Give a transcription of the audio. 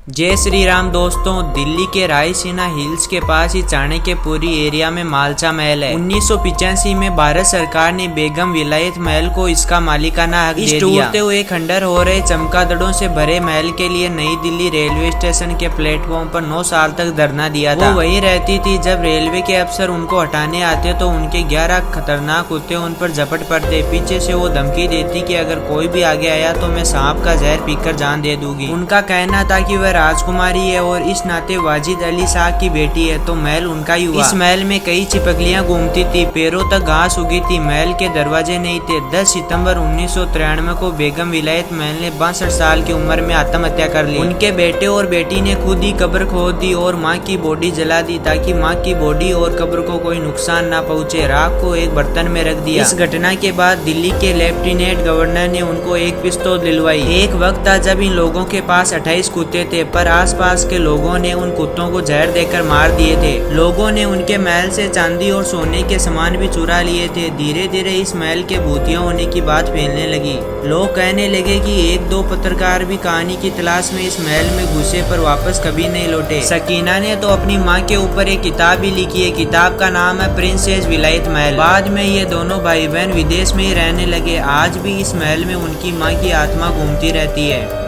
जय श्री राम दोस्तों। दिल्ली के रायसीना हिल्स के पास ही चाणक्यपुरी एरिया में मालचा महल है। 1985 में भारत सरकार ने बेगम विलायत महल को इसका मालिकाना हक दे दिया। टूटते हुए खंडर हो रहे चमगादड़ों से भरे महल के लिए नई दिल्ली रेलवे स्टेशन के प्लेटफॉर्म पर 9 साल तक धरना दिया था। वो वहीं रहती थी। जब रेलवे के अफसर उनको हटाने आते तो उनके 11 खतरनाक कुत्ते उन पर झपट पड़ते। पीछे से वो धमकी देती कि अगर कोई भी आगे आया तो मैं सांप का जहर पीकर जान दे दूंगी। उनका कहना था कि वह राजकुमारी है और इस नाते वाजिद अली शाह की बेटी है, तो महल उनका ही हुआ। इस महल में कई चिपकलियां घूमती थी, पैरों तक घास उगी थी, महल के दरवाजे नहीं थे। 10 सितंबर 1993 को बेगम विलायत महल ने 62 साल की उम्र में आत्महत्या कर ली। उनके बेटे और बेटी ने खुद ही कब्र खोद दी और माँ की बॉडी जला दी ताकि माँ की बॉडी और कब्र को कोई नुकसान न पहुँचे। राख को एक बर्तन में रख दिया। इस घटना के बाद दिल्ली के लेफ्टिनेंट गवर्नर ने उनको एक पिस्तौल दिलवाई। एक वक्त था जब इन लोगों के पास 28 कुत्ते थे, पर आसपास के लोगों ने उन कुत्तों को जहर देकर मार दिए थे। लोगों ने उनके महल से चांदी और सोने के सामान भी चुरा लिए थे। धीरे धीरे इस महल के भूतिया होने की बात फैलने लगी। लोग कहने लगे कि 1-2 पत्रकार भी कहानी की तलाश में इस महल में घुसे पर वापस कभी नहीं लौटे। सकीना ने तो अपनी माँ के ऊपर एक किताब भी लिखी है। किताब का नाम है प्रिंसेस विलायत महल। बाद में ये दोनों भाई बहन विदेश में ही रहने लगे। आज भी इस महल में उनकी माँ की आत्मा घूमती रहती है।